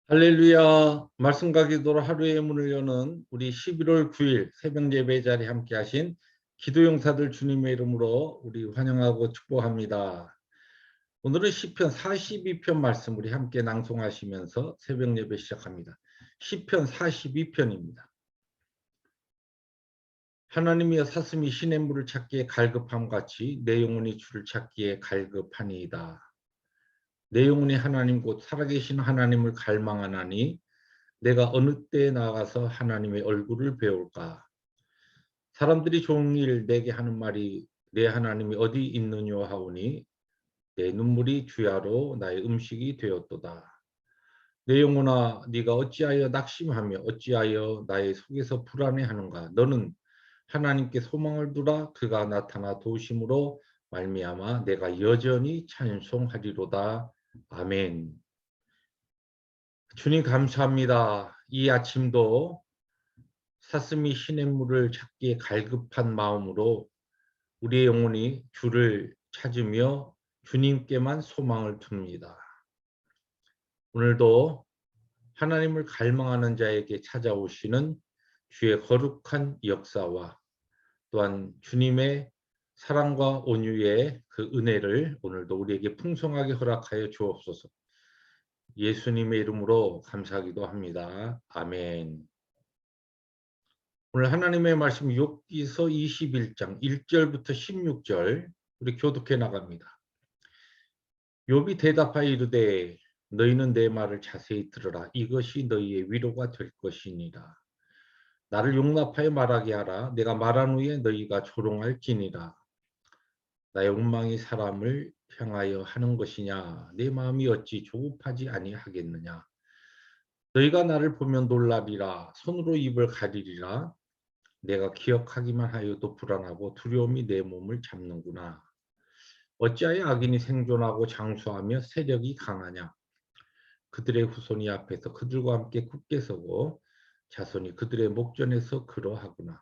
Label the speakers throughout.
Speaker 1: 할렐루야. 말씀과 기도로 하루의 문을 여는 우리 11월 9일 새벽 예배 자리에 함께 하신 기도 용사들 주님의 이름으로 우리 환영하고 축복합니다. 오늘은 시편 42편 말씀 우리 함께 낭송하시면서 새벽 예배 시작합니다. 시편 42편입니다. 하나님이여 사슴이 시냇물을 찾기에 갈급함 같이 내 영혼이 주를 찾기에 갈급하니이다. 내 영혼이 하나님 곧 살아계신 하나님을 갈망하나니 내가 어느 때에 나가서 하나님의 얼굴을 배울까? 사람들이 종일 내게 하는 말이 내 하나님이 어디 있느냐 하오니 내 눈물이 주야로 나의 음식이 되었도다. 내 영혼아 네가 어찌하여 낙심하며 어찌하여 나의 속에서 불안해하는가? 너는 하나님께 소망을 두라. 그가 나타나 도우심으로 말미암아 내가 여전히 찬송하리로다. 아멘. 주님 감사합니다. 이 아침도 사슴이 시냇물을 찾기에 갈급한 마음으로 우리의 영혼이 주를 찾으며 주님께만 소망을 둡니다. 오늘도 하나님을 갈망하는 자에게 찾아오시는 주의 거룩한 역사와 또한 주님의 사랑과 온유의 그 은혜를 오늘도 우리에게 풍성하게 허락하여 주옵소서. 예수님의 이름으로 감사하기도 합니다. 아멘. 오늘 하나님의 말씀 욥기서 21장 1절부터 16절 우리 교독해 나갑니다. 욥이 대답하여 이르되 너희는 내 말을 자세히 들으라. 이것이 너희의 위로가 될 것이니라. 나를 용납하여 말하게 하라. 내가 말한 후에 너희가 조롱할지니라. 나의 욕망이 사람을 향하여 하는 것이냐. 내 마음이 어찌 조급하지 아니하겠느냐. 너희가 나를 보면 놀라리라. 손으로 입을 가리리라. 내가 기억하기만 하여도 불안하고 두려움이 내 몸을 잡는구나. 어찌하여 악인이 생존하고 장수하며 세력이 강하냐. 그들의 후손이 앞에서 그들과 함께 굳게 서고 자손이 그들의 목전에서 그러하구나.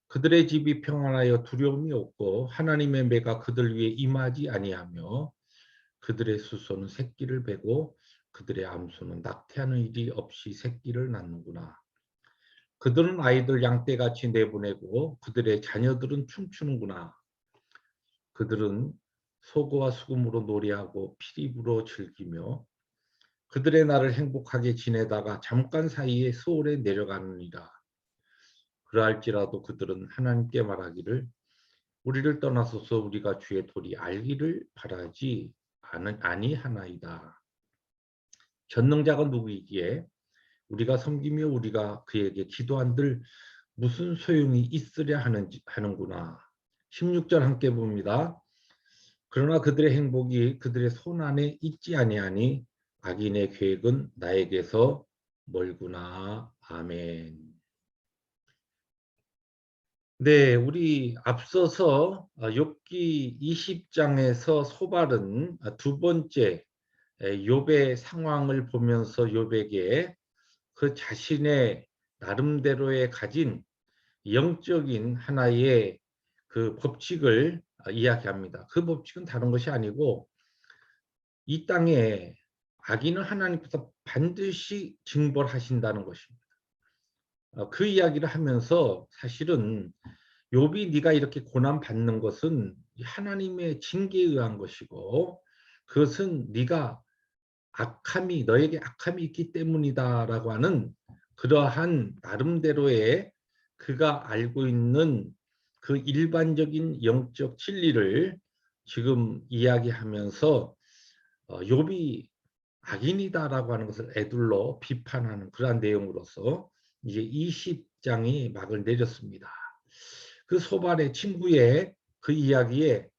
Speaker 1: 그들의 집이 평안하여 두려움이 없고 하나님의 매가 그들 위에 임하지 아니하며 그들의 수소는 새끼를 베고 그들의 암소는 낙태하는 일이 없이 새끼를 낳는구나. 그들은 아이들 양떼같이 내보내고 그들의 자녀들은 춤추는구나. 그들은 소고와 수금으로 노래하고 피리부로 즐기며 그들의 날을 행복하게 지내다가 잠깐 사이에 소홀에 내려가느니라. 그러할지라도 그들은 하나님께 말하기를 우리를 떠나소서 우리가 주의 도리 알기를 바라지 아니하나이다. 전능자가 누구이기에 우리가 섬기며 우리가 그에게 기도한들 무슨 소용이 있으랴 하는구나. 16절 함께 봅니다. 그러나 그들의 행복이 그들의 손 안에 있지 아니하니 악인의 계획은 나에게서 멀구나. 아멘. 네, 우리 앞서서 욥기 20장에서 소발은 두 번째 욥의 상황을 보면서 욥에게 그 자신의 나름대로의 가진 영적인 하나의 그 법칙을 이야기합니다. 그 법칙은 다른 것이 아니고 이 땅에 악인은 하나님께서 반드시 징벌하신다는 것입니다. 그 이야기를 하면서 사실은 욥이 네가 이렇게 고난 받는 것은 하나님의 징계에 의한 것이고 그것은 네가 너에게 악함이 있기 때문이다라고 하는 그러한 나름대로의 그가 알고 있는 그 일반적인 영적 진리를 지금 이야기하면서 욥이 악인이다라고 하는 것을 애둘러 비판하는 그러한 내용으로서 이제 20장이 막을 내렸습니다. 그 소발의 친구의 그 이야기에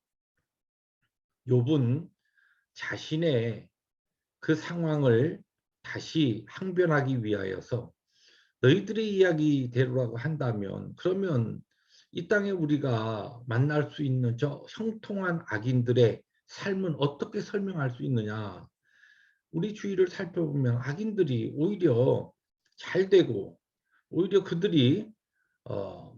Speaker 1: 욥은 자신의 그 상황을 다시 항변하기 위하여서 너희들의 이야기대로라고 한다면 그러면 이 땅에 우리가 만날 수 있는 저 형통한 악인들의 삶은 어떻게 설명할 수 있느냐. 우리 주위를 살펴보면 악인들이 오히려 잘 되고 오히려 그들이 어,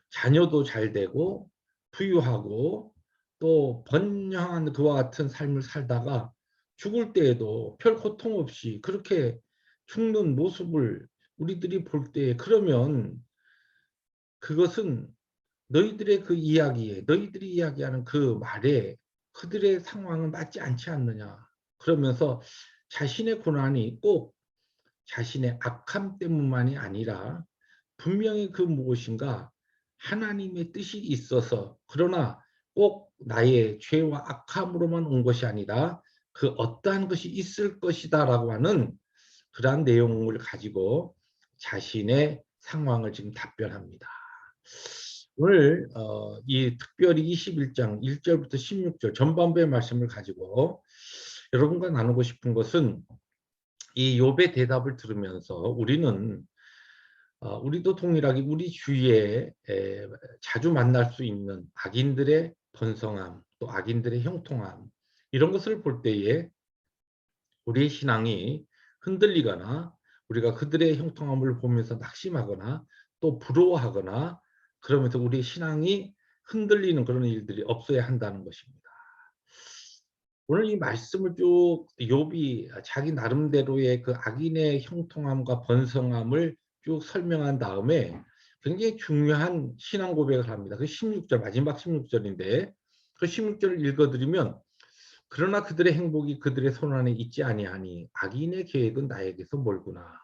Speaker 1: 자녀도 잘 되고 부유하고 또 번영한 그와 같은 삶을 살다가 죽을 때에도 별 고통 없이 그렇게 죽는 모습을 우리들이 볼 때, 그러면 그것은 너희들의 그 이야기에, 너희들이 이야기하는 그 말에 그들의 상황은 맞지 않지 않느냐. 그러면서 자신의 고난이 꼭 자신의 악함 때문만이 아니라 분명히 그 무엇인가 하나님의 뜻이 있어서, 그러나 꼭 나의 죄와 악함으로만 온 것이 아니라 그 어떠한 것이 있을 것이다라고 하는 그러한 내용을 가지고 자신의 상황을 지금 답변합니다. 오늘 이 특별히 21장 1절부터 16절 전반부의 말씀을 가지고 여러분과 나누고 싶은 것은, 이 욥의 대답을 들으면서 우리는 우리도 동일하게 우리 주위에 자주 만날 수 있는 악인들의 번성함, 또 악인들의 형통함, 이런 것을 볼 때에 우리의 신앙이 흔들리거나, 우리가 그들의 형통함을 보면서 낙심하거나 또 부러워하거나, 그러면서 우리의 신앙이 흔들리는 그런 일들이 없어야 한다는 것입니다. 오늘 이 말씀을 쭉 욥이 자기 나름대로의 그 악인의 형통함과 번성함을 쭉 설명한 다음에 굉장히 중요한 신앙 고백을 합니다. 그 16절, 마지막 16절인데, 그 16절을 읽어드리면, 그러나 그들의 행복이 그들의 손안에 있지 아니하니 악인의 계획은 나에게서 멀구나.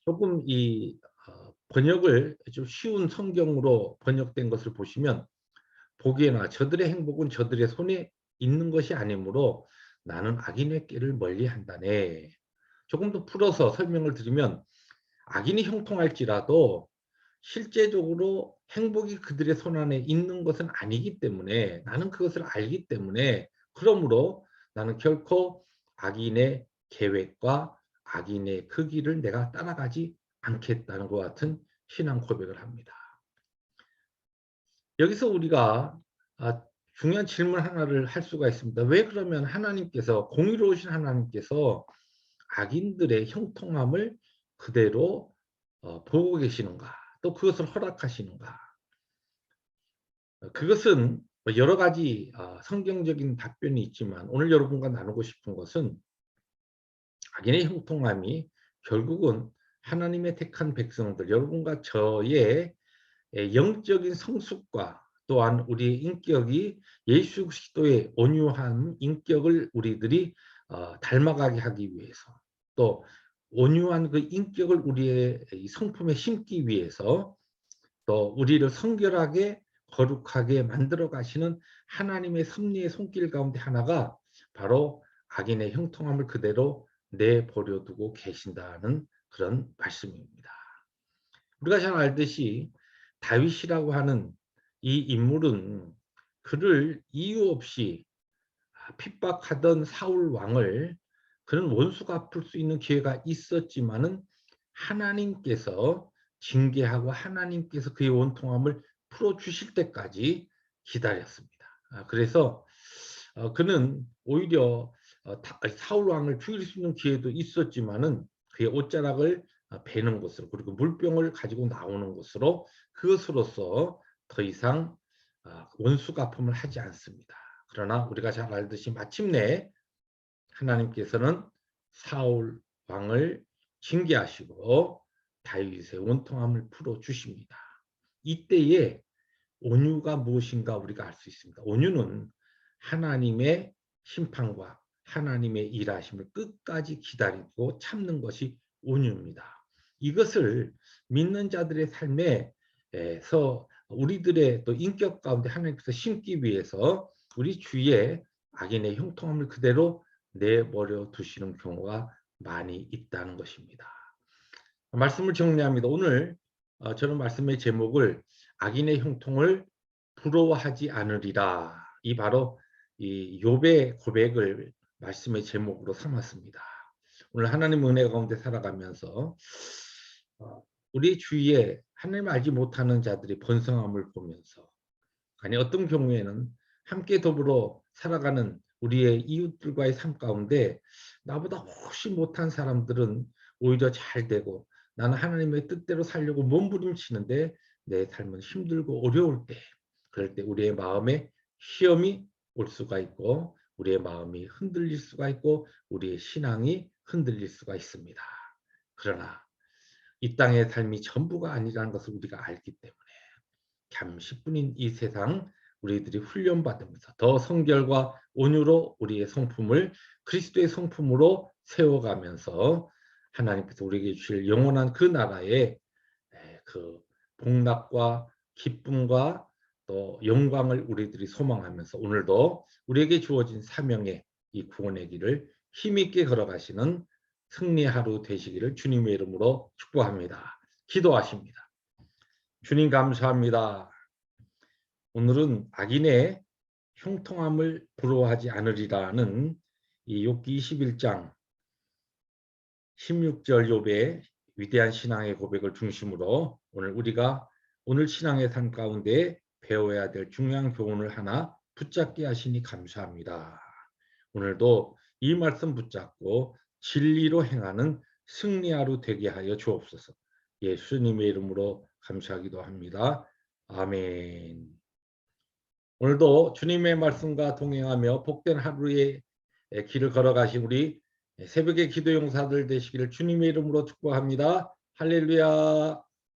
Speaker 1: 조금 이 번역을 좀 쉬운 성경으로 번역된 것을 보시면, 보기에나 저들의 행복은 저들의 손에 있는 것이 아니므로 나는 악인의 길을 멀리한다네. 조금 더 풀어서 설명을 드리면, 악인이 형통할지라도 실제적으로 행복이 그들의 손안에 있는 것은 아니기 때문에, 나는 그것을 알기 때문에, 그러므로 나는 결코 악인의 계획과 악인의 그 길을 내가 따라가지 않겠다는 것 같은 신앙 고백을 합니다. 여기서 우리가 중요한 질문 하나를 할 수가 있습니다. 왜 그러면 하나님께서, 공의로우신 하나님께서 악인들의 형통함을 그대로 보고 계시는가, 또 그것을 허락하시는가? 그것은 여러 가지 성경적인 답변이 있지만, 오늘 여러분과 나누고 싶은 것은, 악인의 형통함이 결국은 하나님의 택한 백성들, 여러분과 저의 영적인 성숙과, 또한 우리의 인격이 예수 그리스도의 온유한 인격을 우리들이 닮아가게 하기 위해서, 또 온유한 그 인격을 우리의 성품에 심기 위해서, 또 우리를 성결하게 거룩하게 만들어 가시는 하나님의 섭리의 손길 가운데 하나가 바로 악인의 형통함을 그대로 내버려 두고 계신다는 그런 말씀입니다. 우리가 잘 알듯이 다윗이라고 하는 이 인물은 그를 이유 없이 핍박하던 사울 왕을, 그는 원수 갚을 수 있는 기회가 있었지만은 하나님께서 징계하고 하나님께서 그의 원통함을 풀어주실 때까지 기다렸습니다. 그래서 그는 오히려 사울 왕을 죽일 수 있는 기회도 있었지만은 그의 옷자락을 베는 것으로, 그리고 물병을 가지고 나오는 것으로, 그것으로서 더 이상 원수 갚음을 하지 않습니다. 그러나 우리가 잘 알듯이 마침내 하나님께서는 사울 왕을 징계하시고 다윗의 원통함을 풀어 주십니다. 이때에 온유가 무엇인가 우리가 알 수 있습니다. 온유는 하나님의 심판과 하나님의 일하심을 끝까지 기다리고 참는 것이 온유입니다. 이것을 믿는 자들의 삶에서 우리들의 또 인격 가운데 하나님께서 심기 위해서 우리 주위에 악인의 형통함을 그대로 내버려 두시는 경우가 많이 있다는 것입니다. 말씀을 정리합니다. 오늘 저는 말씀의 제목을 악인의 형통을 부러워하지 않으리라, 이 바로 이 욥의 고백을 말씀의 제목으로 삼았습니다. 오늘 하나님 은혜 가운데 살아가면서 우리 주위에 하나님을 알지 못하는 자들이 번성함을 보면서, 아니 어떤 경우에는 함께 더불어 살아가는 우리의 이웃들과의 삶 가운데 나보다 훨씬 못한 사람들은 오히려 잘 되고, 나는 하나님의 뜻대로 살려고 몸부림치는데 내 삶은 힘들고 어려울 때, 그럴 때 우리의 마음에 시험이 올 수가 있고, 우리의 마음이 흔들릴 수가 있고, 우리의 신앙이 흔들릴 수가 있습니다. 그러나 이 땅의 삶이 전부가 아니라는 것을 우리가 알기 때문에 잠시뿐인 이 세상 우리들이 훈련받으면서 더 성결과 온유로 우리의 성품을 그리스도의 성품으로 세워가면서 하나님께서 우리에게 주실 영원한 그 나라의 그 복락과 기쁨과 또 영광을 우리들이 소망하면서 오늘도 우리에게 주어진 사명의 이 구원의 길을 힘있게 걸어가시는 승리 하루 되시기를 주님의 이름으로 축복합니다. 기도하십니다. 주님 감사합니다. 오늘은 악인의 형통함을 부러워하지 않으리라는 이 욥기 21장 16절 욥의 위대한 신앙의 고백을 중심으로 오늘 신앙의 삶 가운데 배워야 될 중요한 교훈을 하나 붙잡게 하시니 감사합니다. 오늘도 이 말씀 붙잡고 진리로 행하는 승리하루 되게 하여 주옵소서. 예수님의 이름으로 감사하기도 합니다. 아멘. 오늘도 주님의 말씀과 동행하며 복된 하루의 길을 걸어가신 우리 새벽의 기도 용사들 되시기를 주님의 이름으로 축복합니다. 할렐루야.